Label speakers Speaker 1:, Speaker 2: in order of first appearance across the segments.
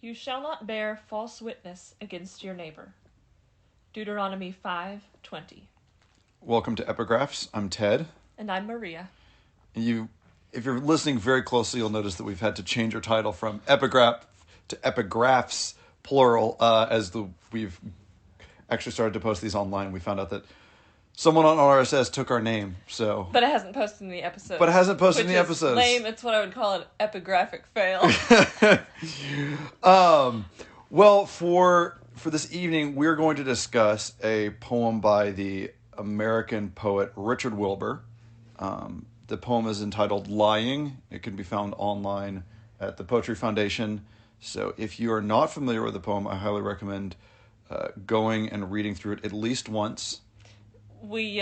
Speaker 1: You shall not bear false witness against your neighbor. Deuteronomy 5:20.
Speaker 2: Welcome to Epigraphs. I'm Ted.
Speaker 1: And I'm Maria.
Speaker 2: If you're listening very closely, you'll notice that we've had to change our title from Epigraph to Epigraphs, plural, we've actually started to post these online. We found out that someone on RSS took our name, so...
Speaker 1: But it hasn't posted in the episodes. Lame. It's what I would call an epigraphic fail.
Speaker 2: Well, for this evening, we're going to discuss a poem by the American poet Richard Wilbur. The poem is entitled Lying. It can be found online at the Poetry Foundation. So if you are not familiar with the poem, I highly recommend going and reading through it at least once.
Speaker 1: We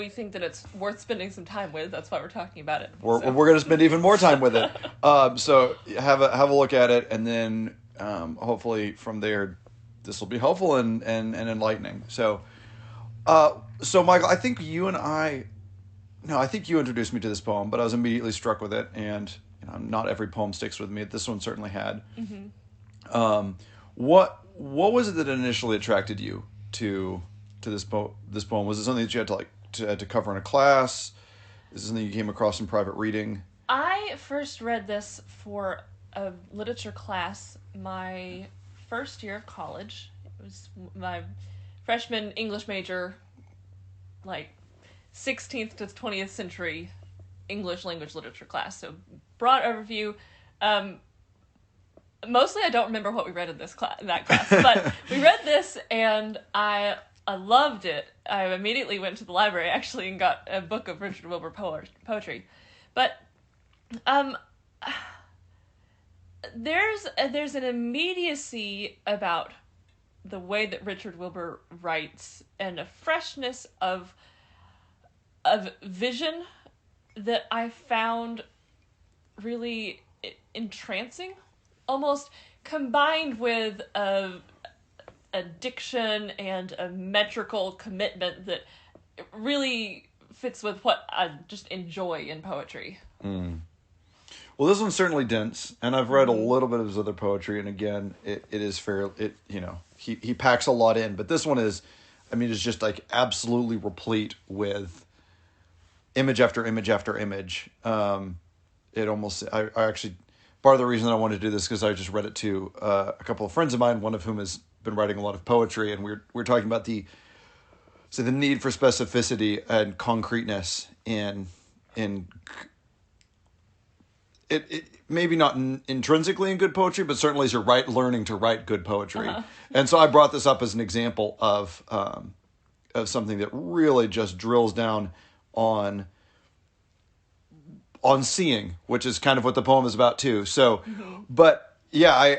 Speaker 1: think that it's worth spending some time with. That's why we're talking about it.
Speaker 2: We're going to spend even more time with it. So have a look at it, and then hopefully from there, this will be helpful and enlightening. So Michael, I think you introduced me to this poem, but I was immediately struck with it, and not every poem sticks with me. This one certainly had. Mm-hmm. What was it that initially attracted you to this poem? Was it something that you had to cover in a class? Is it something you came across in private reading?
Speaker 1: I first read this for a literature class my first year of college. It was my freshman English major, 16th to 20th century English language literature class. So broad overview. Mostly I don't remember what we read in that class, but we read this and I loved it. I immediately went to the library actually and got a book of Richard Wilbur poetry. But there's an immediacy about the way that Richard Wilbur writes and a freshness of vision that I found really entrancing, almost combined with a diction and a metrical commitment that really fits with what I just enjoy in poetry. Mm.
Speaker 2: Well, this one's certainly dense, and I've read a little bit of his other poetry, and again, it is fair. He packs a lot in, but this one is just absolutely replete with image after image after image. I actually, part of the reason I wanted to do this because I just read it to a couple of friends of mine, one of whom has been writing a lot of poetry, and we're talking about the need for specificity and concreteness in it maybe not intrinsically in good poetry, but certainly as you're learning to write good poetry. Uh-huh. And so I brought this up as an example of something that really just drills down on seeing, which is kind of what the poem is about too. So, but yeah,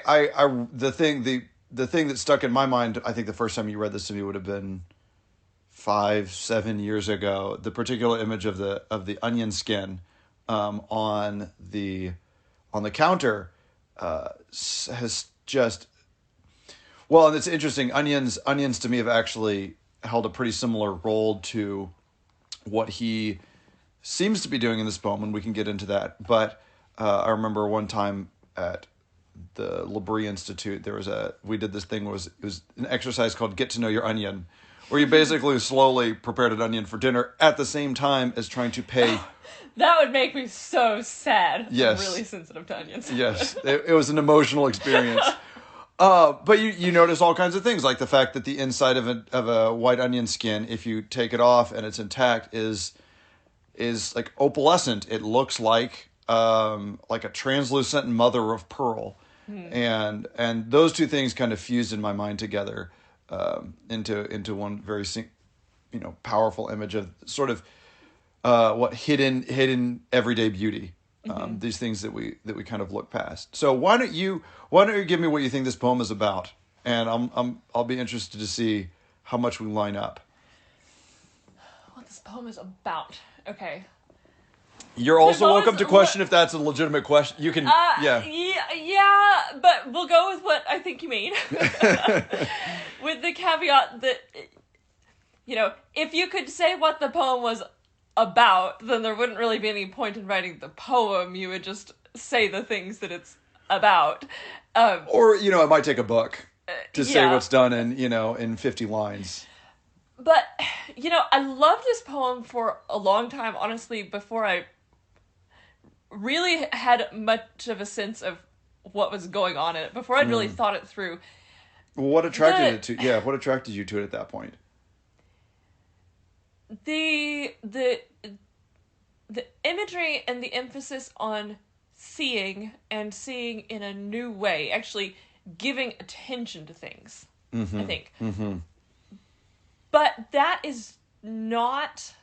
Speaker 2: the thing that stuck in my mind, I think the first time you read this to me would have been 5-7 years ago. The particular image of the onion skin on the counter has just, well, and it's interesting. Onions to me have actually held a pretty similar role to what he seems to be doing in this poem, and we can get into that. But I remember one time at the Labrie Institute, we did this thing, it was an exercise called Get to Know Your Onion, where you basically slowly prepared an onion for dinner at the same time as trying to pay.
Speaker 1: That would make me so sad.
Speaker 2: Yes.
Speaker 1: I'm really sensitive to onions.
Speaker 2: Yes, it was an emotional experience. But you notice all kinds of things, like the fact that the inside of a white onion skin, if you take it off and it's intact, is like opalescent. It looks like a translucent mother of pearl, and those two things kind of fused in my mind together into one very powerful image of sort of what hidden everyday beauty. These things that we kind of look past. So why don't you give me what you think this poem is about, and I'll be interested to see how much we line up.
Speaker 1: What this poem is about? Okay.
Speaker 2: You're also welcome to question if that's a legitimate question. You can,
Speaker 1: yeah, but we'll go with what I think you mean, with the caveat that if you could say what the poem was about, then there wouldn't really be any point in writing the poem. You would just say the things that it's about. Um,
Speaker 2: Or, it might take a book to say
Speaker 1: yeah.
Speaker 2: what's done in 50 lines.
Speaker 1: But, I loved this poem for a long time, honestly, before I really had much of a sense of what was going on in it, before I'd really thought it through.
Speaker 2: What
Speaker 1: The
Speaker 2: what attracted you to it at that point?
Speaker 1: the the the imagery and the emphasis on seeing and seeing in a new way, actually giving attention to things, I think. But that is not,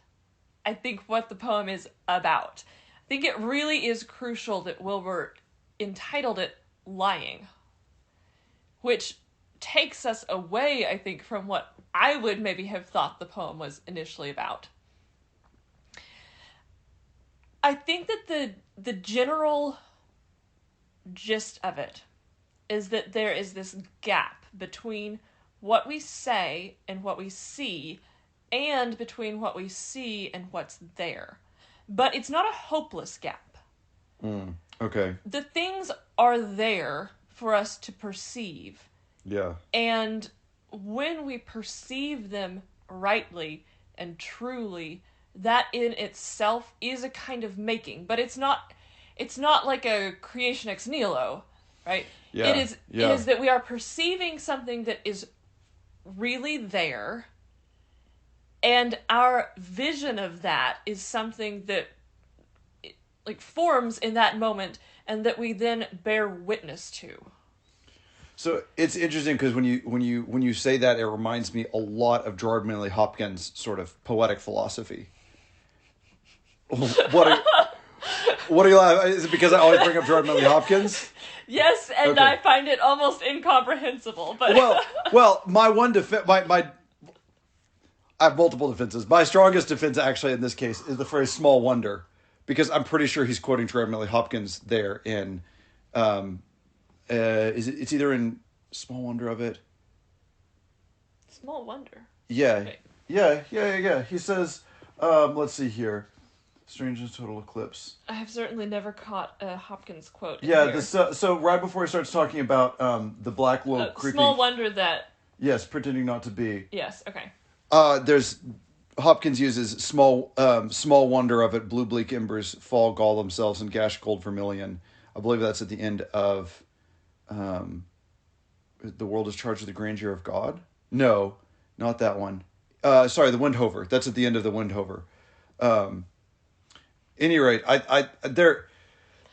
Speaker 1: I think, what the poem is about. I think it really is crucial that Wilbur entitled it Lying, which takes us away, I think, from what I would maybe have thought the poem was initially about. I think that the general gist of it is that there is this gap between what we say and what we see, and between what we see and what's there. But it's not a hopeless gap.
Speaker 2: Okay.
Speaker 1: The things are there for us to perceive.
Speaker 2: Yeah.
Speaker 1: And when we perceive them rightly and truly, that in itself is a kind of making. But it's not like a creation ex nihilo, right?
Speaker 2: Yeah.
Speaker 1: It is that we are perceiving something that is really there, and our vision of that is something that like forms in that moment and that we then bear witness to.
Speaker 2: So it's interesting because when you say that, it reminds me a lot of Gerard Manley Hopkins' sort of poetic philosophy. What are you laughing? Is it because I always bring up Gerard Manley Hopkins?
Speaker 1: Yes, and
Speaker 2: Okay.
Speaker 1: I find it almost incomprehensible. But
Speaker 2: Well, my one I have multiple defenses. My strongest defense, actually, in this case, is the phrase "small wonder," because I'm pretty sure he's quoting Gerard Manley Hopkins there in, it's either in "Small Wonder of It."
Speaker 1: small wonder.
Speaker 2: Yeah,
Speaker 1: Okay.
Speaker 2: yeah. He says, let's see here, "Strange and Total Eclipse."
Speaker 1: I have certainly never caught a Hopkins quote.
Speaker 2: Yeah,
Speaker 1: in here.
Speaker 2: so right before he starts talking about the black low creeping.
Speaker 1: Small wonder that.
Speaker 2: Yes, pretending not to be.
Speaker 1: Yes. Okay.
Speaker 2: There's Hopkins uses small wonder of it. Blue bleak embers fall, gall themselves, and gash gold vermilion. I believe that's at the end of, the world is charged with the grandeur of God. No, not that one. Sorry, the Windhover. That's at the end of the Windhover. Any rate,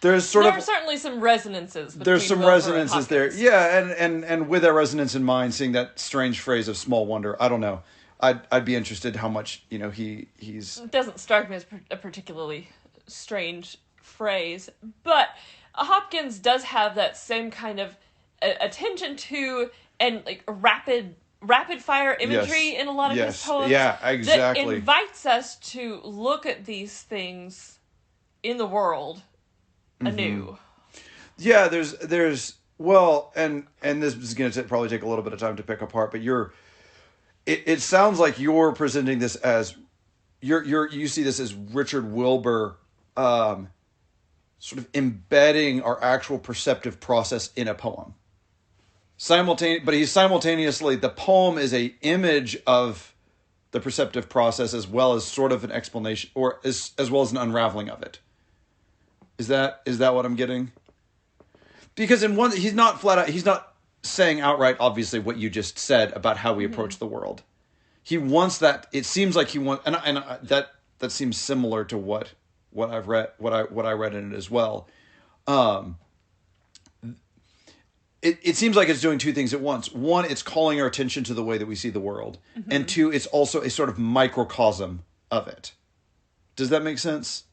Speaker 2: there's
Speaker 1: certainly some resonances.
Speaker 2: There's some
Speaker 1: Wilbur
Speaker 2: resonances there,
Speaker 1: and
Speaker 2: yeah, and with that resonance in mind, seeing that strange phrase of small wonder, I don't know, I'd be interested how much he's.
Speaker 1: It doesn't strike me as a particularly strange phrase, but Hopkins does have that same kind of attention to and like rapid fire imagery
Speaker 2: Yes.
Speaker 1: in a lot of his
Speaker 2: Yes.
Speaker 1: poems.
Speaker 2: Yeah, exactly.
Speaker 1: That invites us to look at these things in the world anew.
Speaker 2: Yeah, there's well, and this is going to probably take a little bit of time to pick apart, but it sounds like you're presenting this as you see this as Richard Wilbur sort of embedding our actual perceptive process in a poem. But he's simultaneously, the poem is a image of the perceptive process as well as sort of an explanation, or as well as an unraveling of it. Is that what I'm getting? Because he's not flat out, he's not saying outright, obviously, what you just said about how we approach the world. He wants that. It seems like he wants, and that seems similar to what I've read, what I read in it as well. It seems like it's doing two things at once. One, it's calling our attention to the way that we see the world, and two, it's also a sort of microcosm of it. Does that make sense?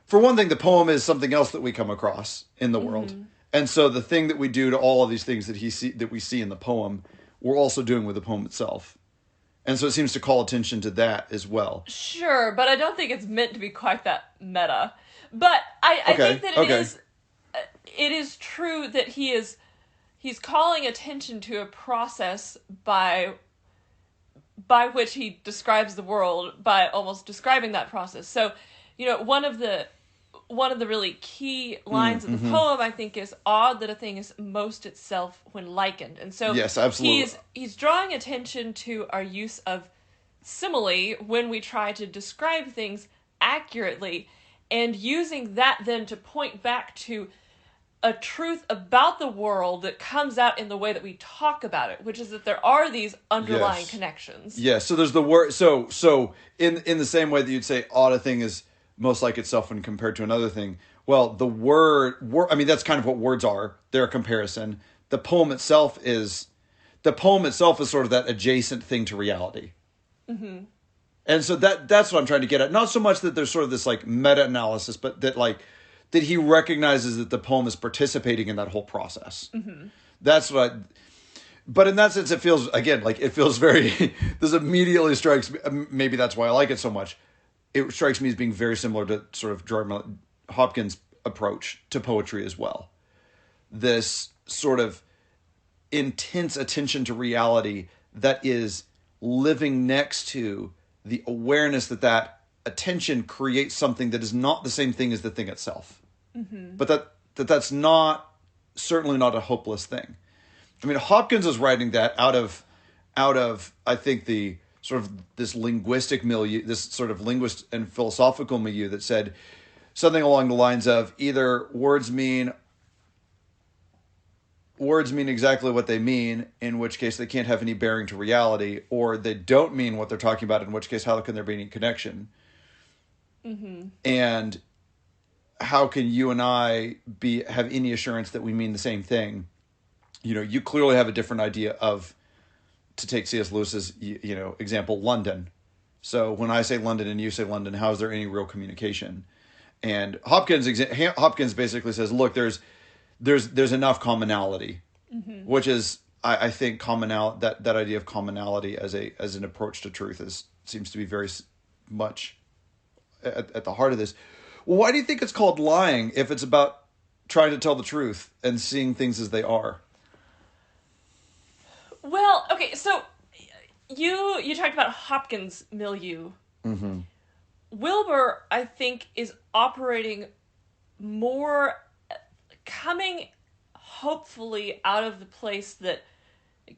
Speaker 2: For one thing, the poem is something else that we come across in the world. And so the thing that we do to all of these things that we see in the poem, we're also doing with the poem itself. And so it seems to call attention to that as well.
Speaker 1: Sure, but I don't think it's meant to be quite that meta. But I think that it is true that he's calling attention to a process by which he describes the world, by almost describing that process. So, one of the one of the really key lines of the poem, I think, is odd that a thing is most itself when likened. And so
Speaker 2: yes, absolutely.
Speaker 1: he's drawing attention to our use of simile when we try to describe things accurately, and using that then to point back to a truth about the world that comes out in the way that we talk about it, which is that there are these underlying connections.
Speaker 2: Yeah, so there's the word. So in the same way that you'd say odd a thing is most like itself when compared to another thing. Well, the word. I mean, that's kind of what words are. They're a comparison. The poem itself is sort of that adjacent thing to reality. Mm-hmm. And so that's what I'm trying to get at. Not so much that there's sort of this like meta analysis, but that he recognizes that the poem is participating in that whole process. Mm-hmm. That's what but in that sense, it feels, again, like it feels very, this immediately strikes me, maybe that's why I like it so much. It strikes me as being very similar to sort of Jordan Hopkins' approach to poetry as well. This sort of intense attention to reality that is living next to the awareness that attention creates something that is not the same thing as the thing itself. Mm-hmm. But that's not, certainly not a hopeless thing. I mean, Hopkins is writing that out of I think the sort of this linguistic milieu, this sort of linguist and philosophical milieu that said something along the lines of either words mean exactly what they mean, in which case they can't have any bearing to reality, or they don't mean what they're talking about, in which case how can there be any connection? Mm-hmm. And how can you and I have any assurance that we mean the same thing? You know, you clearly have a different idea of, to take C.S. Lewis's, example, London. So when I say London and you say London, how is there any real communication? And Hopkins basically says, look, there's enough commonality, mm-hmm. which is, I think, that idea of commonality as an approach to truth seems to be very much at the heart of this. Well, why do you think it's called lying if it's about trying to tell the truth and seeing things as they are?
Speaker 1: Well, okay, so you talked about Hopkins' milieu. Mm-hmm. Wilbur, I think, is operating more, coming hopefully out of the place that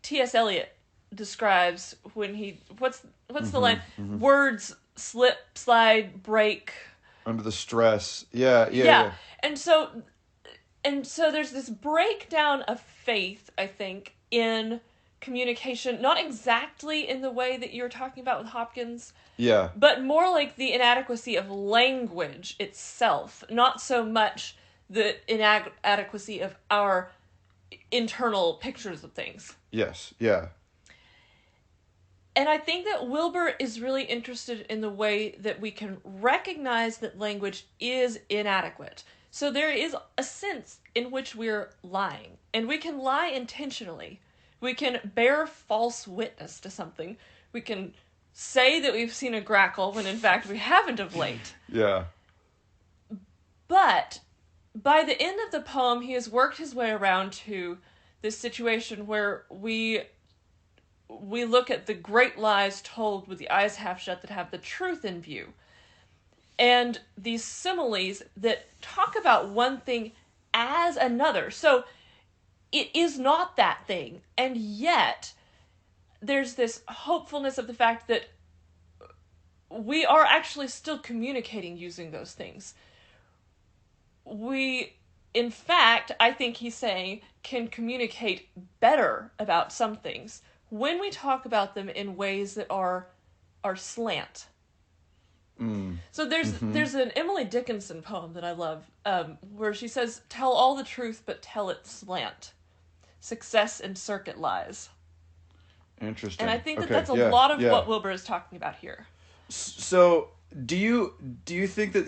Speaker 1: T.S. Eliot describes when what's mm-hmm, the line? Mm-hmm. Words slip, slide, break.
Speaker 2: Under the stress. Yeah.
Speaker 1: And so there's this breakdown of faith, I think, in communication, not exactly in the way that you were talking about with Hopkins.
Speaker 2: Yeah.
Speaker 1: But more like the inadequacy of language itself, not so much the inadequacy of our internal pictures of things.
Speaker 2: Yes, yeah.
Speaker 1: And I think that Wilbur is really interested in the way that we can recognize that language is inadequate. So there is a sense in which we're lying, and we can lie intentionally. We can bear false witness to something. We can say that we've seen a grackle when in fact we haven't of late.
Speaker 2: Yeah.
Speaker 1: But by the end of the poem, he has worked his way around to this situation where we look at the great lies told with the eyes half shut that have the truth in view. And these similes that talk about one thing as another. So it is not that thing. And yet, there's this hopefulness of the fact that we are actually still communicating using those things. We, in fact, I think he's saying, can communicate better about some things when we talk about them in ways that are slant. Mm. So there's an Emily Dickinson poem that I love, where she says, "Tell all the truth, but tell it slant. Success in circuit lies."
Speaker 2: Interesting.
Speaker 1: And I think that's a lot of what Wilbur is talking about here.
Speaker 2: So, do you think that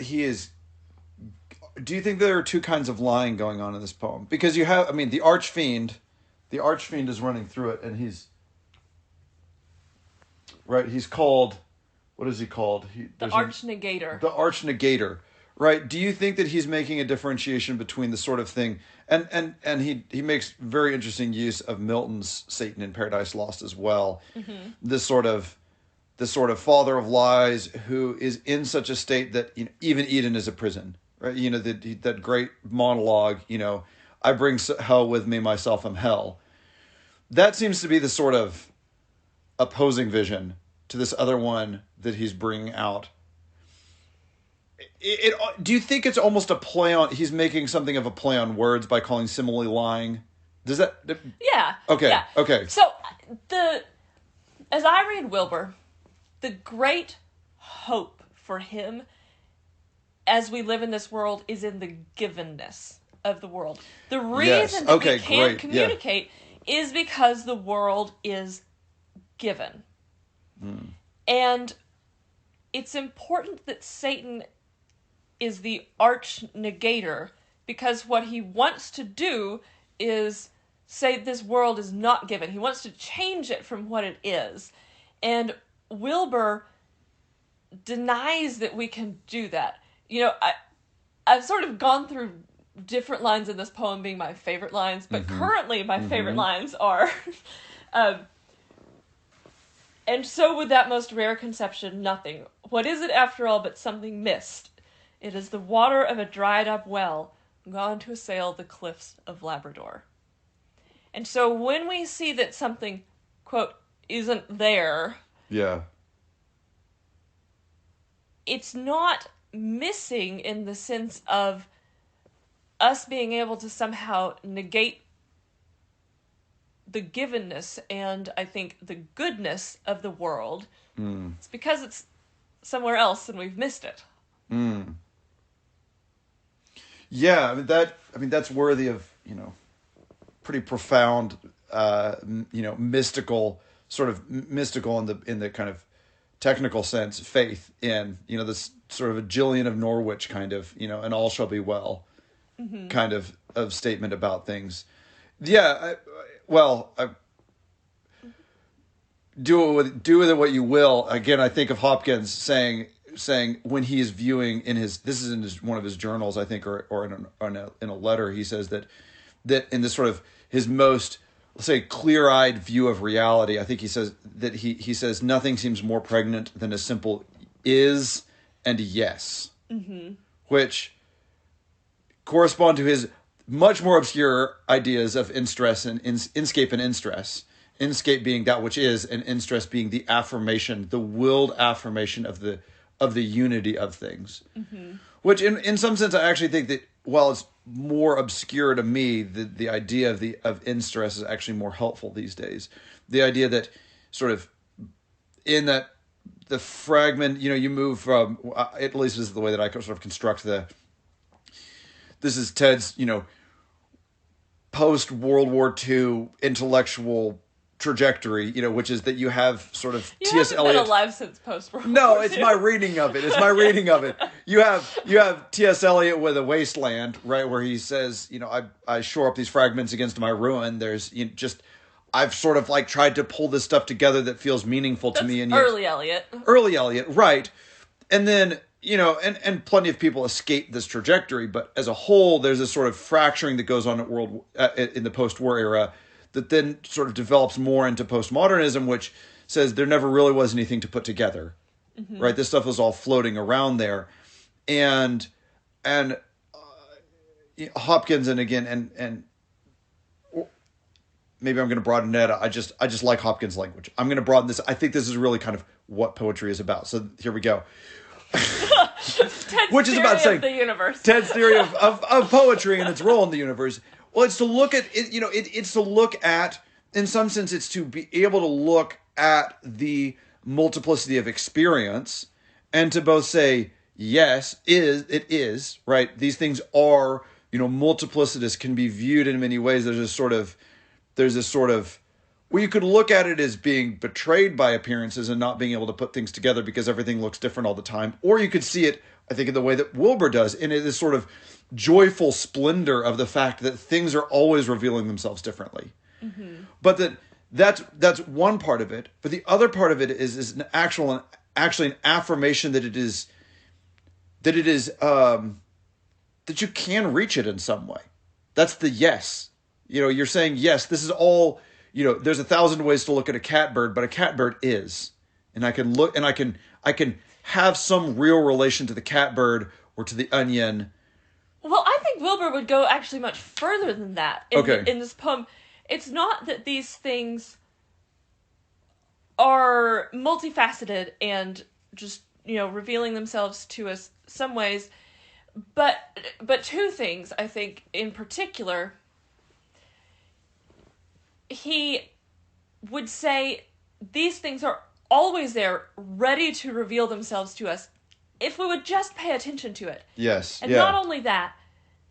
Speaker 2: do you think there are two kinds of lying going on in this poem? Because you have, the Archfiend is running through it, and he's called, what is he called?
Speaker 1: The Arch-Negator.
Speaker 2: The Arch-Negator, right? Do you think that he's making a differentiation between the sort of thing, and he makes very interesting use of Milton's Satan in Paradise Lost as well. Mm-hmm. This sort of father of lies who is in such a state that even Eden is a prison, right? That great monologue, I bring hell with me, myself am hell. That seems to be the sort of opposing vision to this other one that he's bringing out. Do you think it's almost a play on, he's making something of a play on words by calling simile lying? Does that...
Speaker 1: Yeah.
Speaker 2: Okay,
Speaker 1: yeah.
Speaker 2: okay.
Speaker 1: So, as I read Wilbur, the great hope for him as we live in this world is in the givenness of the world. The reason that we can't communicate is because the world is given. And it's important that Satan is the arch negator, because what he wants to do is say this world is not given. He wants to change it from what it is. And Wilbur denies that we can do that. I've sort of gone through different lines in this poem being my favorite lines, but currently my favorite lines are... and so with that most rare conception, nothing. What is it after all but something missed? It is the water of a dried up well, gone to assail the cliffs of Labrador. And so when we see that something, quote, isn't there...
Speaker 2: Yeah.
Speaker 1: It's not missing in the sense of us being able to somehow negate the givenness and, I think, the goodness of the world. It's because it's somewhere else and we've missed it.
Speaker 2: Yeah, that's worthy of, pretty profound, mystical in the kind of technical sense, faith in, this sort of a Gillian of Norwich kind of, and all shall be well kind of statement about things. Yeah, do with it what you will. Again, I think of Hopkins saying when he is viewing this is in one of his journals, I think, or in a letter, he says that in this sort of his most, let's say, clear-eyed view of reality, I think he says that he says nothing seems more pregnant than a simple is and yes, which correspond to his much more obscure ideas of in-stress and inscape and in-stress. Inscape being that which is, and in-stress being the affirmation, the willed affirmation of the unity of things. Which in some sense I actually think that while it's more obscure to me, the idea of in-stress is actually more helpful these days. The idea that sort of in that the fragment, you move from, at least this is the way that I sort of construct this is Ted's, post World War II intellectual trajectory, which is that you have sort of T.S. Eliot.
Speaker 1: You haven't been alive since post World War II.
Speaker 2: No, it's my reading of it. You have T.S. Eliot with A Wasteland, right, where he says, I shore up these fragments against my ruin. There's I've sort of like tried to pull this stuff together that feels meaningful to me. And
Speaker 1: early Eliot.
Speaker 2: Early Eliot, right. And then, and plenty of people escape this trajectory, but as a whole, there's this sort of fracturing that goes on in the post-war era that then sort of develops more into postmodernism, which says there never really was anything to put together, right? This stuff was all floating around there. And Hopkins, and again, and maybe I'm going to broaden it. I just like Hopkins' language. I'm going to broaden this. I think this is really kind of what poetry is about. So here we go.
Speaker 1: Which is about saying the universe.
Speaker 2: Ted's theory of poetry and its role in the universe. Well, it's to look at it. It's to look at, in some sense, it's to be able to look at the multiplicity of experience and to both say, yes, it is right. These things are, multiplicitous, can be viewed in many ways. There's this sort of, well, you could look at it as being betrayed by appearances and not being able to put things together because everything looks different all the time. Or you could see it, I think, in the way that Wilbur does, in this sort of joyful splendor of the fact that things are always revealing themselves differently. But that's one part of it. But the other part of it is actually an affirmation that that you can reach it in some way. That's the yes. You're saying, yes, this is all, there's 1,000 ways to look at a catbird, but a catbird is. And I can look and I can have some real relation to the catbird or to the onion
Speaker 1: Well, I think Wilbur would go actually much further than that
Speaker 2: Okay.
Speaker 1: in this poem. It's not that these things are multifaceted and just, revealing themselves to us some ways, but two things, I think, in particular. He would say these things are always there, ready to reveal themselves to us if we would just pay attention to it.
Speaker 2: Yes.
Speaker 1: And
Speaker 2: Yeah.
Speaker 1: not only that,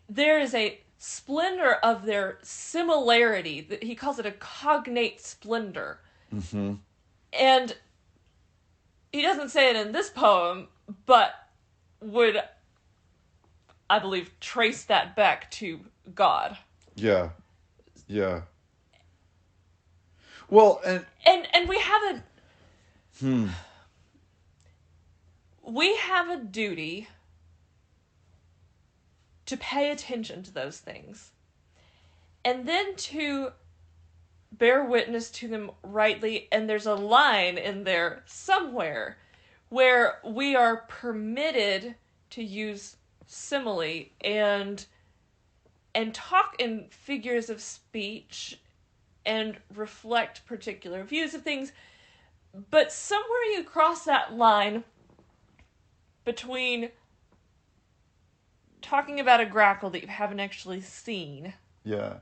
Speaker 1: there is a splendor of their similarity. He calls it a cognate splendor.
Speaker 2: Mm-hmm.
Speaker 1: And he doesn't say it in this poem, but would, I believe, trace that back to God.
Speaker 2: Yeah. Yeah. Well,
Speaker 1: And we have we have a duty to pay attention to those things, and then to bear witness to them rightly. And there's a line in there somewhere where we are permitted to use simile and talk in figures of speech and reflect particular views of things, but somewhere you cross that line between talking about a grackle that you haven't actually seen,
Speaker 2: yeah.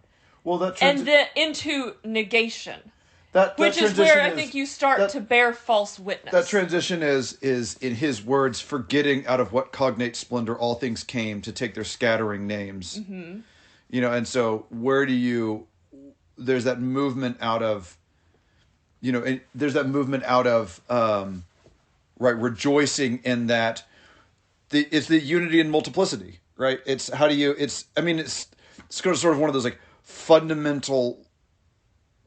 Speaker 2: Well,
Speaker 1: and then into negation,
Speaker 2: that
Speaker 1: which is where I think you start to bear false witness.
Speaker 2: That transition is in his words, forgetting out of what cognate splendor all things came to take their scattering names. Mm-hmm. And so where do you? There's that movement out of, there's that movement out of, right, rejoicing in that. It's the unity and multiplicity, right? It's how do you? It's sort of one of those like fundamental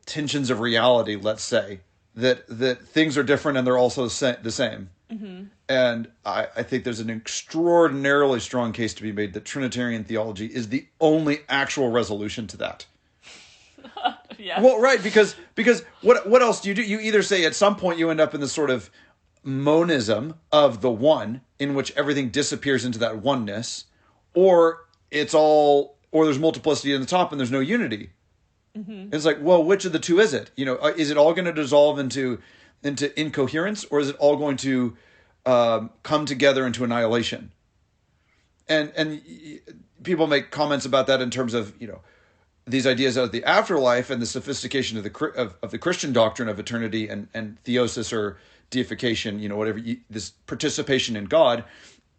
Speaker 2: tensions of reality, let's say, that things are different and they're also the same. Mm-hmm. And I think there's an extraordinarily strong case to be made that Trinitarian theology is the only actual resolution to that.
Speaker 1: Yeah.
Speaker 2: Well, right, because what else do you do? You either say at some point you end up in this sort of monism of the one, in which everything disappears into that oneness, or there's multiplicity in the top and there's no unity. Mm-hmm. It's like, well, which of the two is it? Is it all going to dissolve into incoherence, or is it all going to come together into annihilation? And people make comments about that in terms of these ideas of the afterlife and the sophistication of the Christian doctrine of eternity and theosis or deification, whatever, this participation in God.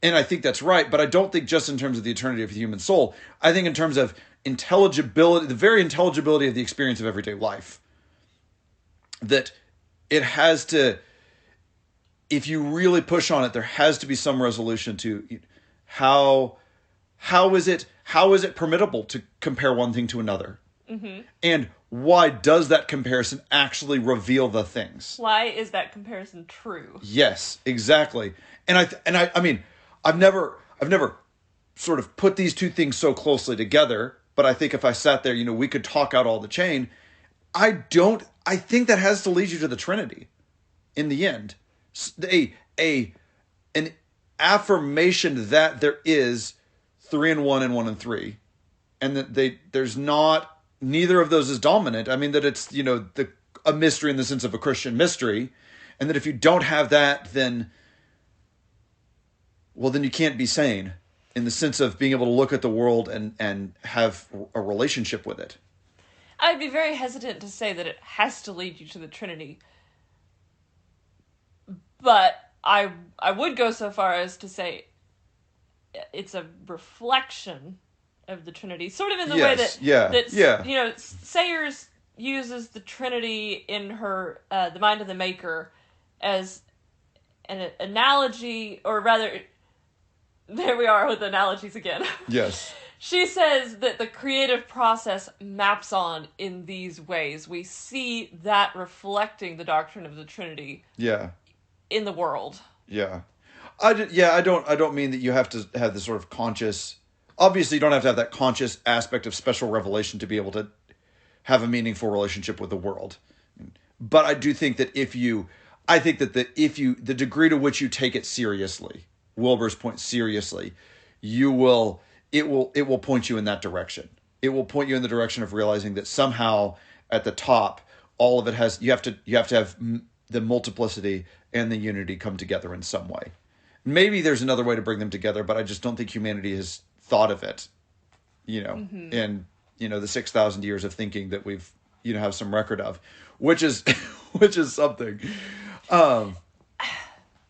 Speaker 2: And I think that's right, but I don't think just in terms of the eternity of the human soul. I think in terms of intelligibility, the very intelligibility of the experience of everyday life, that it has to, if you really push on it, there has to be some resolution to how is it permittable to compare one thing to another? Mm-hmm. And why does that comparison actually reveal the things?
Speaker 1: Why is that comparison true?
Speaker 2: Yes, exactly. And I mean, I've never sort of put these two things so closely together, but I think if I sat there, we could talk out all the chain. I think that has to lead you to the Trinity in the end. An affirmation that there is 3 in 1 and 1 in 3, and that there's not, neither of those is dominant. I mean, that it's a mystery in the sense of a Christian mystery, and that if you don't have that, then you can't be sane in the sense of being able to look at the world and have a relationship with it.
Speaker 1: I'd be very hesitant to say that it has to lead you to the Trinity, but I would go so far as to say it's a reflection of the Trinity, sort of in the way that Sayers uses the Trinity in her The Mind of the Maker as an analogy, or rather, there we are with analogies again.
Speaker 2: Yes.
Speaker 1: She says that the creative process maps on in these ways. We see that reflecting the doctrine of the Trinity.
Speaker 2: Yeah.
Speaker 1: In the world.
Speaker 2: Yeah. I don't mean that you have to have this sort of conscious. Obviously, you don't have to have that conscious aspect of special revelation to be able to have a meaningful relationship with the world. But I do think that the degree to which you take it seriously, Wilbur's point seriously, you will it will point you in that direction. It will point you in the direction of realizing that somehow at the top, all of it has, you have to have the multiplicity and the unity come together in some way. Maybe there's another way to bring them together, but I just don't think humanity has thought of it, in, the 6,000 years of thinking that we've, have some record of, which is, which is something.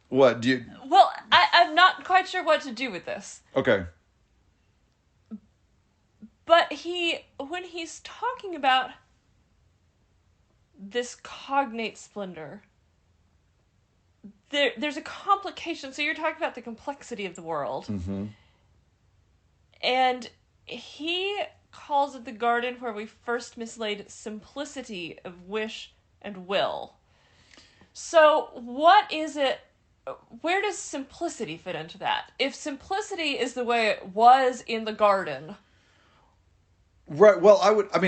Speaker 2: What do you?
Speaker 1: Well, I'm not quite sure what to do with this.
Speaker 2: Okay.
Speaker 1: But when he's talking about this cognate splendor, there's a complication. So you're talking about the complexity of the world.
Speaker 2: Mm-hmm.
Speaker 1: And he calls it the garden where we first mislaid simplicity of wish and will. So what is it? Where does simplicity fit into that? If simplicity is the way it was in the garden...
Speaker 2: Right. Well,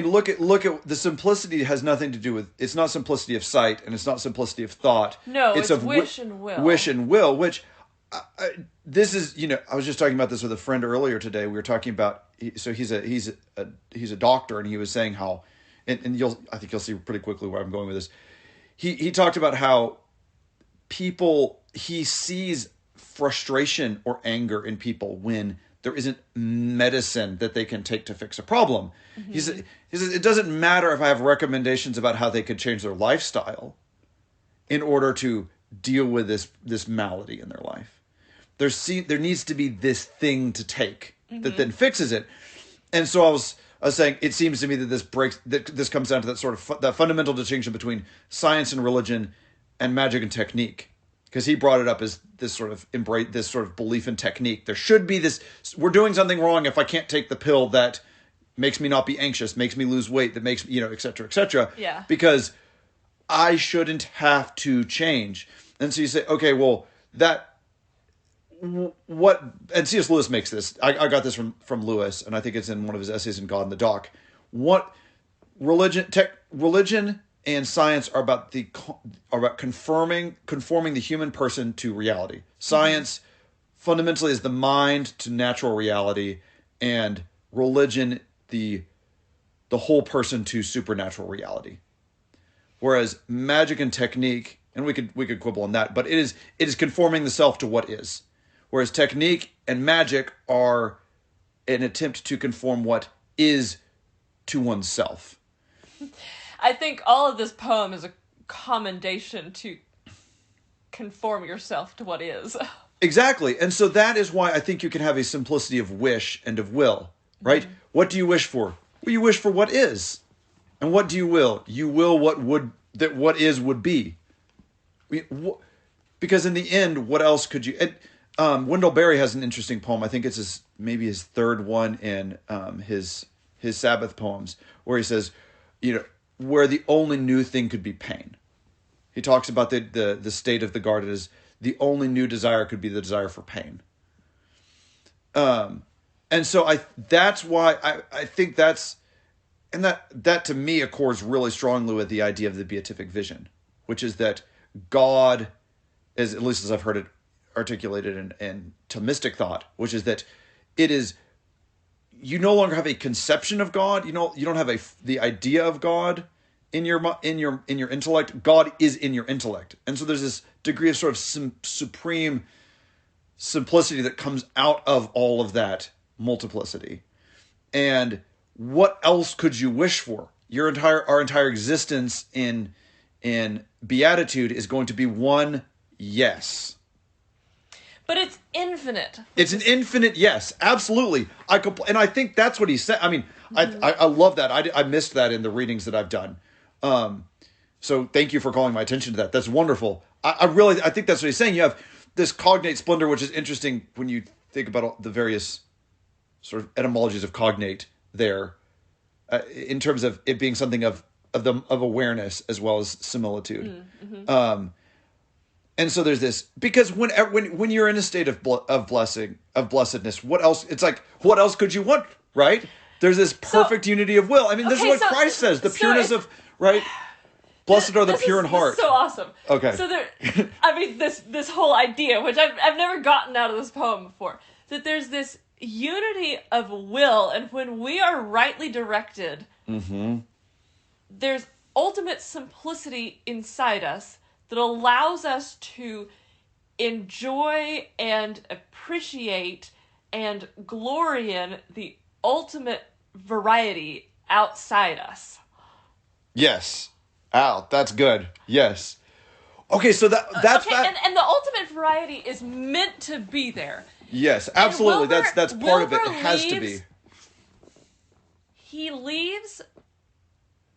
Speaker 2: look at the simplicity has nothing to do with, it's not simplicity of sight and it's not simplicity of thought.
Speaker 1: No, it's of wish and will.
Speaker 2: Wish and will, which this is, I was just talking about this with a friend earlier today. We were talking about, so he's a doctor, and he was saying how, and I think you'll see pretty quickly where I'm going with this. He talked about how he sees frustration or anger in people when there isn't medicine that they can take to fix a problem. Mm-hmm. He says it doesn't matter if I have recommendations about how they could change their lifestyle in order to deal with this malady in their life. There needs to be this thing to take that then fixes it. And so I was saying, it seems to me that this comes down to that sort of that fundamental distinction between science and religion and magic and technique. Because he brought it up as this sort of belief in technique. There should be this, we're doing something wrong if I can't take the pill that makes me not be anxious, makes me lose weight, that makes me, et cetera, et cetera.
Speaker 1: Yeah.
Speaker 2: Because I shouldn't have to change. And so you say, okay, well, and C.S. Lewis makes this. I got this from Lewis, and I think it's in one of his essays in God and the Dock. What religion and science are about conforming the human person to reality. Science fundamentally is the mind to natural reality, and religion the whole person to supernatural reality. Whereas magic and technique, and we could quibble on that, but it is conforming the self to what is. Whereas technique and magic are an attempt to conform what is to oneself.
Speaker 1: I think all of this poem is a commendation to conform yourself to what is.
Speaker 2: Exactly. And so that is why I think you can have a simplicity of wish and of will, right? Mm-hmm. What do you wish for? Well, you wish for what is. And what do you will? You will what is would be. Because in the end, what else could you... Wendell Berry has an interesting poem. I think it's maybe his third one in his Sabbath poems, where he says, where the only new thing could be pain. He talks about the state of the garden as the only new desire could be the desire for pain. And so that's why I think that to me accords really strongly with the idea of the beatific vision, which is that God, at least as I've heard it articulated in Thomistic thought, which is that it is, you no longer have a conception of God. You don't have the idea of God in your intellect. God is in your intellect, and so there's this degree of sort of supreme simplicity that comes out of all of that multiplicity. And what else could you wish for? Our entire existence in beatitude is going to be one yes.
Speaker 1: But it's infinite.
Speaker 2: It's an infinite yes, absolutely. And I think that's what he said. I mean, I love that. I missed that in the readings that I've done. So thank you for calling my attention to that. That's wonderful. I think that's what he's saying. You have this cognate splendor, which is interesting when you think about all the various sort of etymologies of cognate there, in terms of it being something of awareness as well as similitude. Mm-hmm. And so there's this, because when you're in a state of blessedness, what else? It's like, what else could you want, right? There's this perfect unity of will. I mean, this is what Christ says, the pureness of, right? Blessed are the pure in heart.
Speaker 1: This is so awesome.
Speaker 2: Okay.
Speaker 1: So this whole idea, which I've never gotten out of this poem before, that there's this unity of will, and when we are rightly directed, there's ultimate simplicity inside us that allows us to enjoy and appreciate and glory in the ultimate variety outside us.
Speaker 2: Yes. Al, that's good. Yes. Okay, so that's
Speaker 1: okay, and the ultimate variety is meant to be there.
Speaker 2: Yes, absolutely.
Speaker 1: Wilbur,
Speaker 2: that's part of it. It
Speaker 1: Wilbur
Speaker 2: has to be.
Speaker 1: He leaves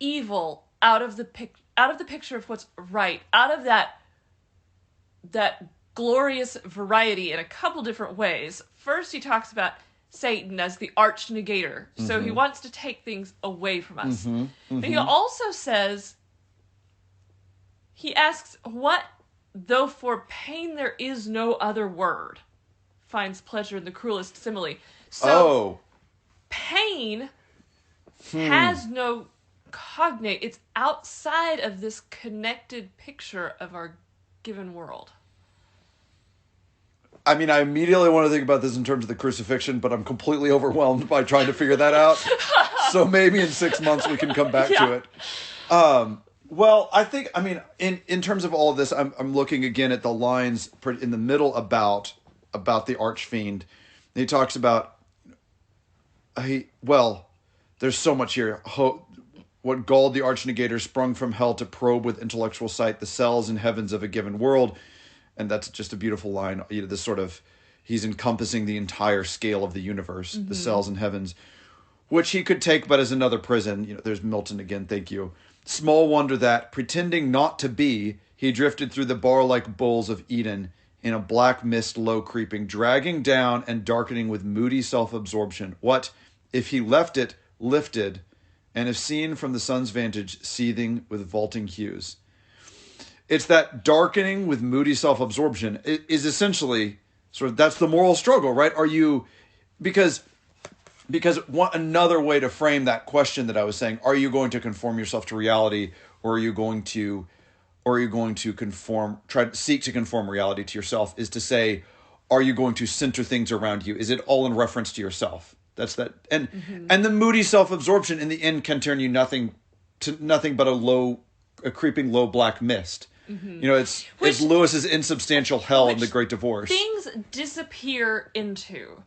Speaker 1: evil out of the picture of what's right, out of that glorious variety in a couple different ways. First, he talks about Satan as the arch negator, so he wants to take things away from us. But he also says, he asks, what though for pain there is no other word, finds pleasure in the cruelest simile. So pain has no cognate. It's outside of this connected picture of our given world.
Speaker 2: I mean, I immediately want to think about this in terms of the crucifixion, but I'm completely overwhelmed by trying to figure that out. So maybe in 6 months we can come back to it. Well, I think, I mean, in terms of all of this, I'm looking again at the lines in the middle about the archfiend. He talks about, there's so much here. What galled the archnegator sprung from hell to probe with intellectual sight the cells and heavens of a given world. And that's just a beautiful line. You know, this sort of, he's encompassing the entire scale of the universe, the cells and heavens, which he could take but as another prison. You know, there's Milton again, thank you. Small wonder that, pretending not to be, he drifted through the bar-like bowls of Eden in a black mist low creeping, dragging down and darkening with moody self-absorption. What, if he left it lifted, and if seen from the sun's vantage, seething with vaulting hues? It's that darkening with moody self-absorption is essentially sort of, that's the moral struggle, right? Are you, because another way to frame that question that I was saying, are you going to conform yourself to reality, or are you going to try to seek to conform reality to yourself, is to say, are you going to center things around you? Is it all in reference to yourself? That's that. And the moody self-absorption in the end can turn you nothing but a creeping low black mist. You know, it's Lewis's insubstantial hell in The Great Divorce.
Speaker 1: Things disappear into.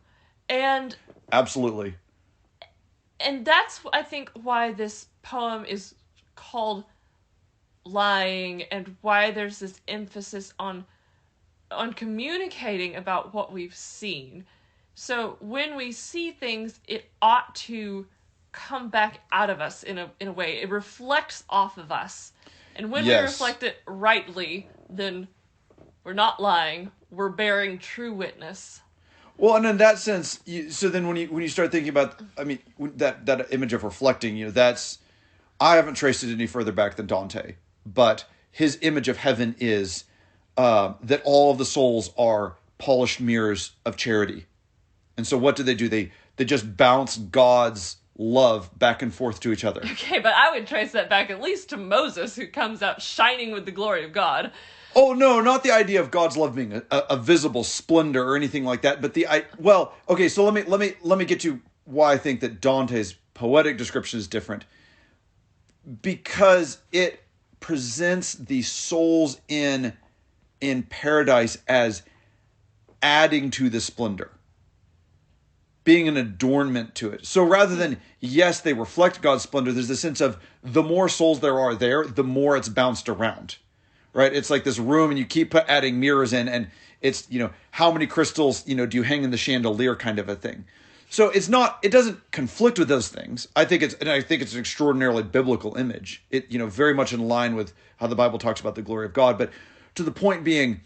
Speaker 1: And
Speaker 2: absolutely.
Speaker 1: And that's, I think, why this poem is called Lying, and why there's this emphasis on communicating about what we've seen. So when we see things, it ought to come back out of us in a way. It reflects off of us. And when we reflect it rightly, then we're not lying. We're bearing true witness.
Speaker 2: Well, and in that sense, so then when you start thinking about, I mean, that image of reflecting, you know, that's, I haven't traced it any further back than Dante, but his image of heaven is that all of the souls are polished mirrors of charity. And so what do? They just bounce God's love back and forth to each other.
Speaker 1: Okay, but I would trace that back at least to Moses, who comes out shining with the glory of God.
Speaker 2: Oh, no, not the idea of God's love being a visible splendor or anything like that, but okay, so let me get to why I think that Dante's poetic description is different. Because it presents the souls in paradise as adding to the splendor, being an adornment to it. So rather than, yes, they reflect God's splendor, there's a sense of the more souls there are there, the more it's bounced around, right? It's like this room and you keep adding mirrors in, and it's, you know, how many crystals, you know, do you hang in the chandelier kind of a thing. So it doesn't conflict with those things. I think it's an extraordinarily biblical image. It, you know, very much in line with how the Bible talks about the glory of God. But to the point being,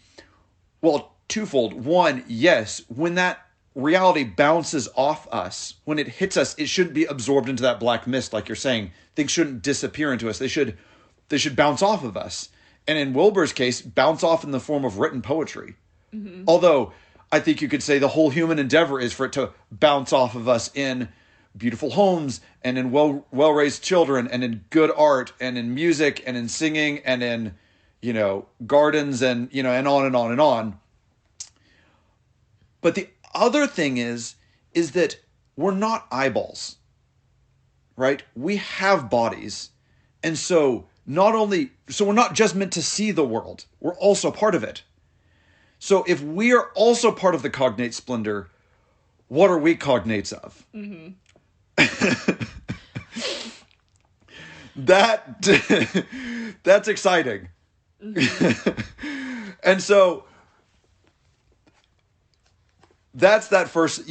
Speaker 2: well, twofold. One, yes, when that reality bounces off us, when it hits us, it shouldn't be absorbed into that black mist, like you're saying. Things shouldn't disappear into us. They should bounce off of us. And in Wilbur's case, bounce off in the form of written poetry. Mm-hmm. Although I think you could say the whole human endeavor is for it to bounce off of us in beautiful homes and in well-raised children and in good art and in music and in singing and in, you know, gardens and, you know, and on and on and on. But the other thing is is that we're not eyeballs, right? We have bodies. And so we're not just meant to see the world, we're also part of it. So if we are also part of the cognate splendor, what are we cognates of? Mm-hmm. That's exciting. Mm-hmm. And so that's that first.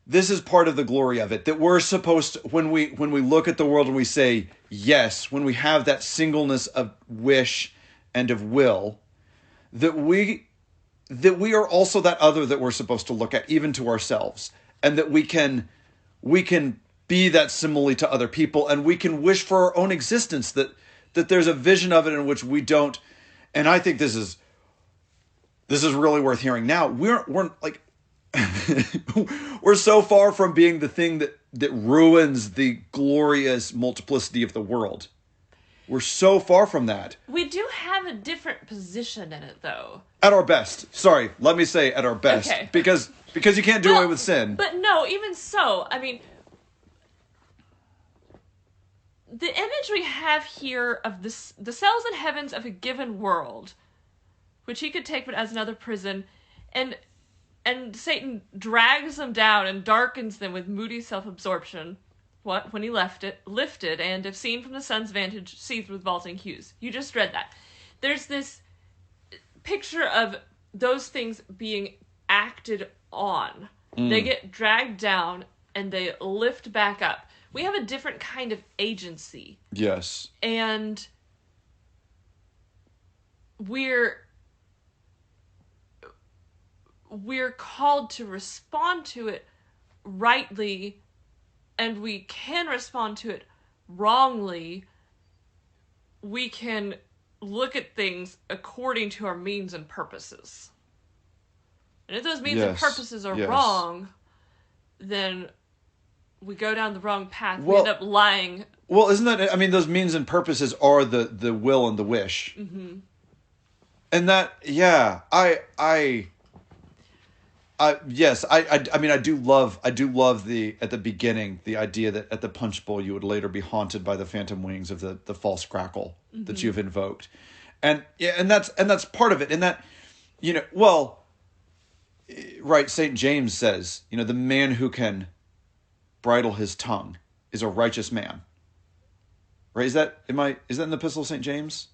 Speaker 2: This is part of the glory of it, that we're supposed to, when we look at the world and we say yes, when we have that singleness of wish and of will, that we are also that other that we're supposed to look at, even to ourselves, and that we can be that simile to other people, and we can wish for our own existence, that there's a vision of it in which we don't. And I think this is really worth hearing now. We're like we're so far from being the thing that ruins the glorious multiplicity of the world. We're so far from that.
Speaker 1: We do have a different position in it, though.
Speaker 2: At our best. Sorry, let me say at our best. Okay. Because you can't do away with sin.
Speaker 1: But no, even so, I mean, the image we have here of the cells and heavens of a given world, which he could take but as another prison, and Satan drags them down and darkens them with moody self-absorption. When he lifted, and if seen from the sun's vantage, seethed with vaulting hues. You just read that. There's this picture of those things being acted on. They get dragged down and they lift back up. We have a different kind of agency.
Speaker 2: Yes.
Speaker 1: And we're called to respond to it rightly, and we can respond to it wrongly. We can look at things according to our means and purposes. And if those means and purposes are wrong, then we go down the wrong path. We end up lying.
Speaker 2: Well, isn't that, I mean, those means and purposes are the will and the wish. Mm-hmm. And that, yeah, yes, I mean, I do love at the beginning, the idea that at the punch bowl you would later be haunted by the phantom wings of the false crackle that you've invoked. And that's part of it. And that, right, St. James says, the man who can bridle his tongue is a righteous man. Right? Is that in the Epistle of St. James?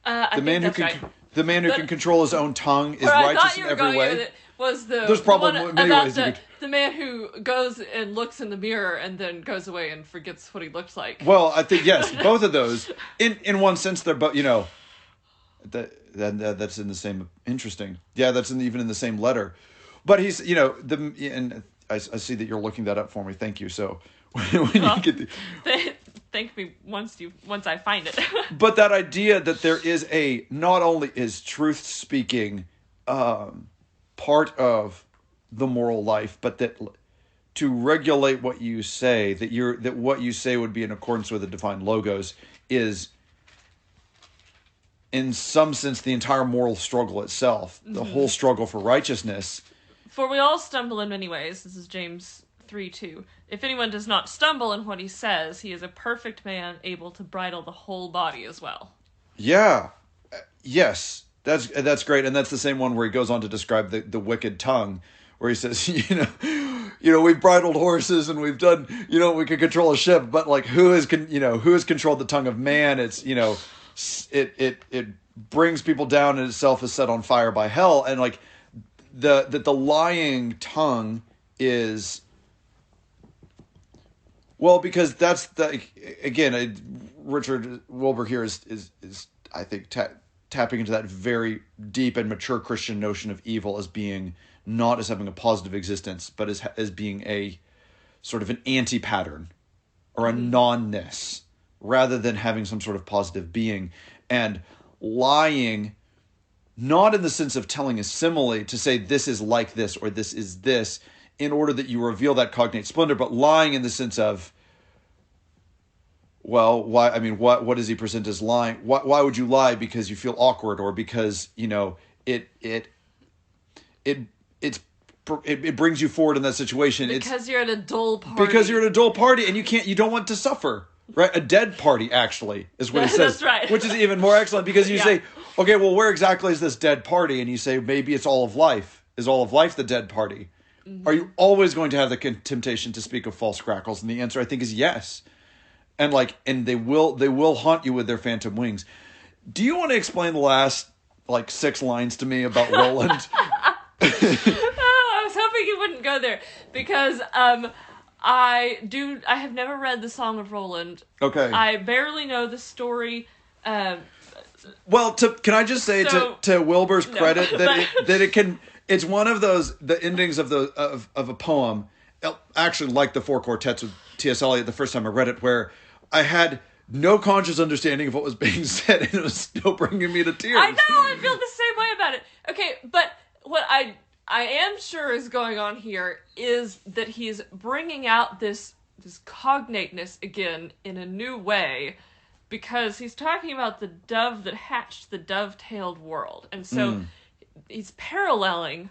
Speaker 1: I think that's right.
Speaker 2: The man who can control his own tongue is righteous in every way.
Speaker 1: There's probably many ways the man who goes and looks in the mirror and then goes away and forgets what he looked like.
Speaker 2: Well, I think yes, both of those. In one sense, they're both. That's in the same. Interesting. Yeah, that's even in the same letter. But he's and I see that you're looking that up for me. Thank you. So when you get
Speaker 1: thank me once I find it.
Speaker 2: But that idea that there is not only is truth speaking part of the moral life, but that to regulate what you say, that what you say would be in accordance with the divine logos, is in some sense the entire moral struggle itself, the whole struggle for righteousness.
Speaker 1: For we all stumble in many ways. This is James 3:2. If anyone does not stumble in what he says, he is a perfect man, able to bridle the whole body as well.
Speaker 2: Yeah. Yes. That's great. And that's the same one where he goes on to describe the wicked tongue, where he says, we've bridled horses and we've done, we can control a ship, but like who has controlled the tongue of man? It's, it brings people down and itself is set on fire by hell. And like the lying tongue is, well, because that's Richard Wilbur here is I think tapping into that very deep and mature Christian notion of evil as being not as having a positive existence, but as being a sort of an anti-pattern or a non-ness, rather than having some sort of positive being. And lying, not in the sense of telling a simile to say this is like this or this is this, in order that you reveal that cognate splendor, but lying in the sense of, well, why? I mean, what does he present as lying? Why would you lie? Because you feel awkward, or because it's it brings you forward in that situation.
Speaker 1: Because you're at a dull party.
Speaker 2: Because you're at a dull party and you don't want to suffer. Right? A dead party, actually, is what it says.
Speaker 1: That's right.
Speaker 2: Which is even more excellent because you say, okay, well, where exactly is this dead party? And you say, maybe it's all of life. Is all of life the dead party? Mm-hmm. Are you always going to have the temptation to speak of false crackles? And the answer, I think, is yes. And they will haunt you with their phantom wings. Do you want to explain the last 6 lines to me about Roland?
Speaker 1: I was hoping you wouldn't go there because I have never read the Song of Roland.
Speaker 2: Okay.
Speaker 1: I barely know the story.
Speaker 2: Well, can I just say to Wilbur's credit that it's one of those, the endings of a poem, actually like the 4 quartets with T.S. Eliot the first time I read it, where I had no conscious understanding of what was being said, and it was still bringing me to tears.
Speaker 1: I know, I feel the same way about it. Okay, but what I am sure is going on here is that he's bringing out this cognateness again in a new way, because he's talking about the dove that hatched the dove-tailed world. And so he's paralleling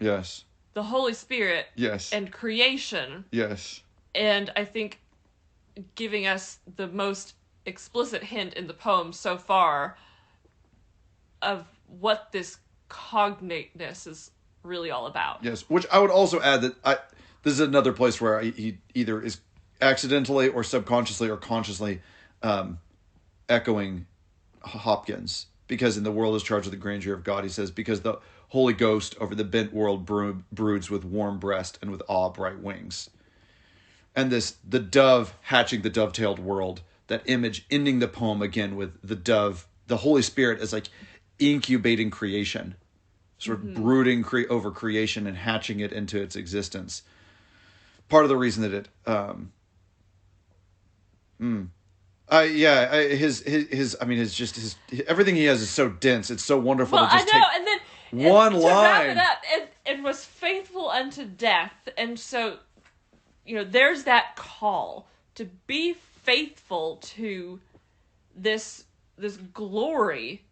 Speaker 2: yes,
Speaker 1: the Holy Spirit
Speaker 2: yes,
Speaker 1: and creation.
Speaker 2: Yes.
Speaker 1: And I think giving us the most explicit hint in the poem so far of what this cognateness is really all about.
Speaker 2: Yes, which I would also add that this is another place where he either is accidentally or subconsciously or consciously echoing Hopkins, because in the world is charged with the grandeur of God, he says, because the Holy Ghost over the bent world broods with warm breast and with awe bright wings. And the dove hatching the dovetailed world, that image ending the poem again with the dove, the Holy Spirit as incubating creation, sort of brooding over creation and hatching it into its existence. Part of the reason that it, everything he has is so dense. It's so wonderful.
Speaker 1: Well,
Speaker 2: to just
Speaker 1: I know,
Speaker 2: take
Speaker 1: and then
Speaker 2: one
Speaker 1: to
Speaker 2: line.
Speaker 1: wrap it up, it was faithful unto death, and so, there's that call to be faithful to this glory,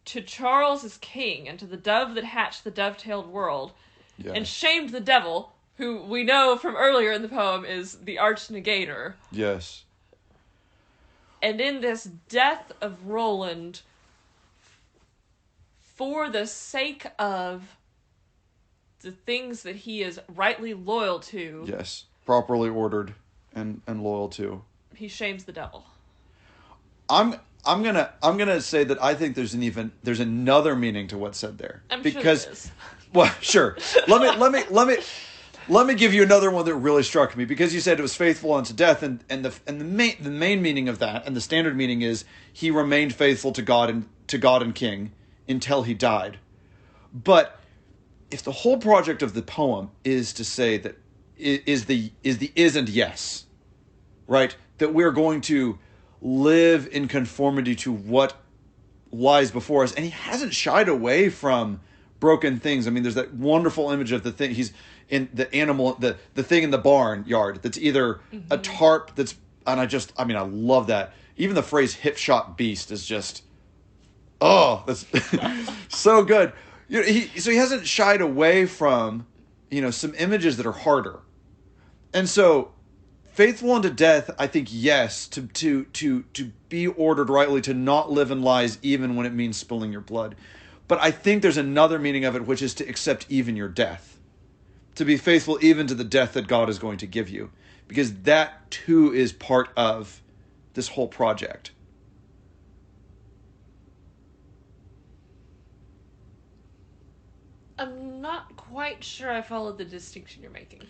Speaker 1: to Charles as king, and to the dove that hatched the dovetailed world, and shamed the devil, who we know from earlier in the poem is the arch negator.
Speaker 2: Yes.
Speaker 1: And in this death of Roland, for the sake of the things that he is rightly loyal to.
Speaker 2: Yes. Properly ordered and loyal to.
Speaker 1: He shames the devil.
Speaker 2: I'm gonna say that I think there's another meaning to what's said there.
Speaker 1: Sure there is.
Speaker 2: Well, sure. Let me give you another one that really struck me, because you said it was faithful unto death, and the main meaning of that, and the standard meaning is he remained faithful to God and King until he died. But if the whole project of the poem is to say that is the is and yes, right? That we're going to live in conformity to what lies before us, and he hasn't shied away from broken things. I mean, there's that wonderful image of the thing. He's in the animal, the thing in the barn yard that's either a tarp that's, and I love that. Even the phrase hip shot beast is just, that's so good. So he hasn't shied away from, some images that are harder. And so faithful unto death, I think, yes, to be ordered rightly, to not live in lies even when it means spilling your blood. But I think there's another meaning of it, which is to accept even your death. To be faithful even to the death that God is going to give you. Because that, too, is part of this whole project.
Speaker 1: I'm not quite sure I followed the distinction you're making.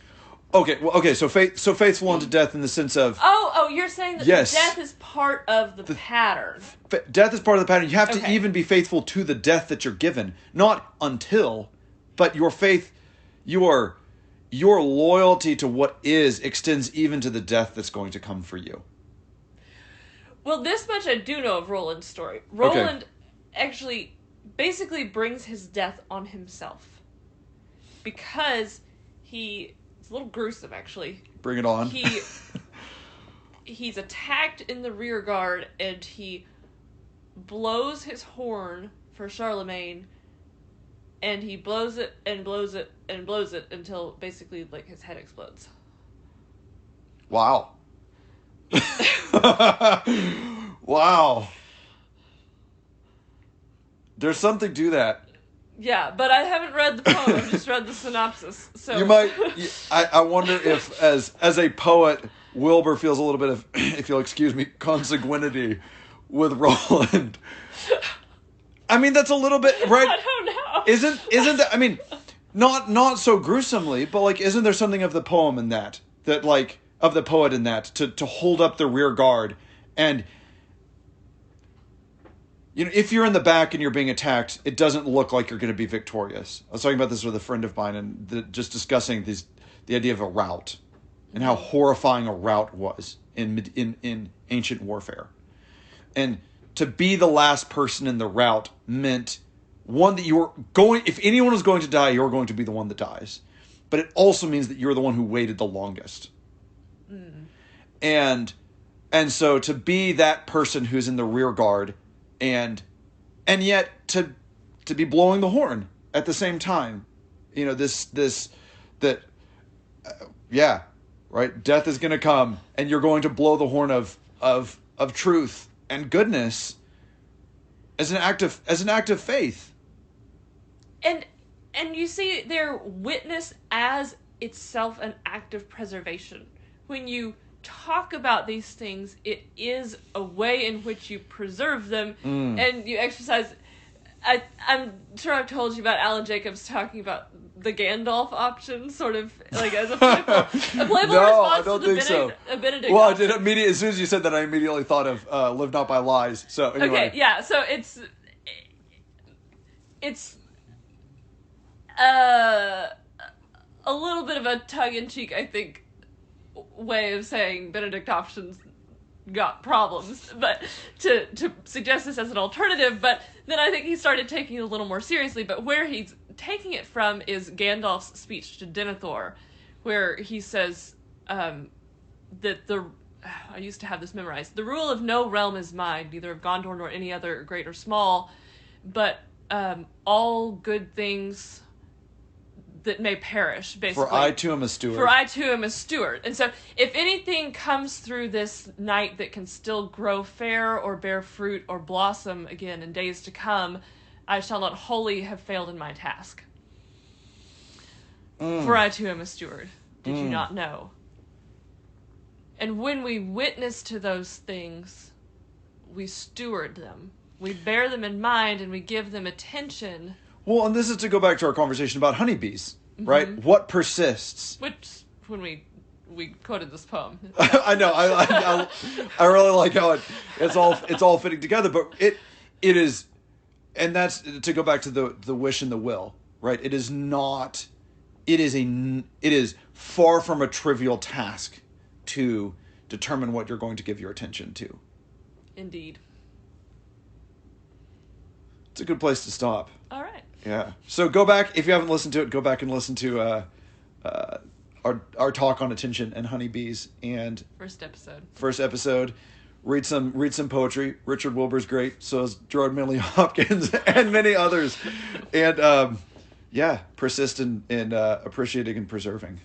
Speaker 2: Okay, so faithful unto death in the sense of...
Speaker 1: Oh, you're saying that death is part of the pattern.
Speaker 2: Death is part of the pattern. You have to even be faithful to the death that you're given. Not until, but your faith, your loyalty to what is extends even to the death that's going to come for you.
Speaker 1: Well, this much I do know of Roland's story. Roland actually basically brings his death on himself. Because it's a little gruesome, actually.
Speaker 2: Bring it on.
Speaker 1: He's attacked in the rear guard, and he blows his horn for Charlemagne and he blows it and blows it and blows it until basically like his head explodes.
Speaker 2: Wow. Wow. There's something to that.
Speaker 1: Yeah, but I haven't read the poem. I've just read the synopsis. So
Speaker 2: You might. I wonder if, as a poet, Wilbur feels a little bit of, if you'll excuse me, consanguinity with Roland. I mean, that's a little bit right.
Speaker 1: I don't know.
Speaker 2: Isn't that? I mean, not so gruesomely, but like, isn't there something of the poem in that like of the poet in that to hold up the rear guard and. You know, if you're in the back and you're being attacked, it doesn't look like you're going to be victorious. I was talking about this with a friend of mine and just discussing the idea of a rout and how horrifying a rout was in ancient warfare. And to be the last person in the rout meant, one, that you were going, if anyone was going to die, you're going to be the one that dies. But it also means that you're the one who waited the longest. Mm. And so to be that person who's in the rear guard and yet to be blowing the horn at the same time, you know, yeah, right. Death is going to come, and you're going to blow the horn of truth and goodness as an act of faith.
Speaker 1: And you see their witness as itself an act of preservation. When you talk about these things, it is a way in which you preserve them and you exercise. I'm sure I've told you about Alan Jacobs talking about the Gandalf option, sort of like as a playful
Speaker 2: No, I
Speaker 1: response
Speaker 2: don't
Speaker 1: to
Speaker 2: think so.
Speaker 1: A Benedict
Speaker 2: Well,
Speaker 1: option.
Speaker 2: I did immediately, as soon as you said that, I immediately thought of Live Not by Lies. So anyway.
Speaker 1: Okay, yeah, so it's a little bit of a tongue-in-cheek, I think, way of saying Benedict options got problems, but to suggest this as an alternative. But then I think he started taking it a little more seriously. But where he's taking it from is Gandalf's speech to Denethor, where he says that I used to have this memorized. The rule of no realm is mine, neither of Gondor nor any other, great or small, but all good things that may perish, basically.
Speaker 2: For I too am a steward.
Speaker 1: For I too am a steward. And so, if anything comes through this night that can still grow fair or bear fruit or blossom again in days to come, I shall not wholly have failed in my task. For I too am a steward. Did you not know? And when we witness to those things, we steward them. We bear them in mind and we give them attention.
Speaker 2: Well, and this is to go back to our conversation about honeybees, right? What persists?
Speaker 1: Which, when we quoted this poem.
Speaker 2: I know. I really like how it's all fitting together, but it is, and that's to go back to the wish and the will, right? It is not. It is far from a trivial task to determine what you're going to give your attention to.
Speaker 1: Indeed.
Speaker 2: It's a good place to stop.
Speaker 1: All right.
Speaker 2: Yeah. So go back, if you haven't listened to it, go back and listen to our talk on attention and honeybees and first episode. Read some poetry. Richard Wilbur's great. So is Gerard Manley Hopkins and many others. And persist in appreciating and preserving.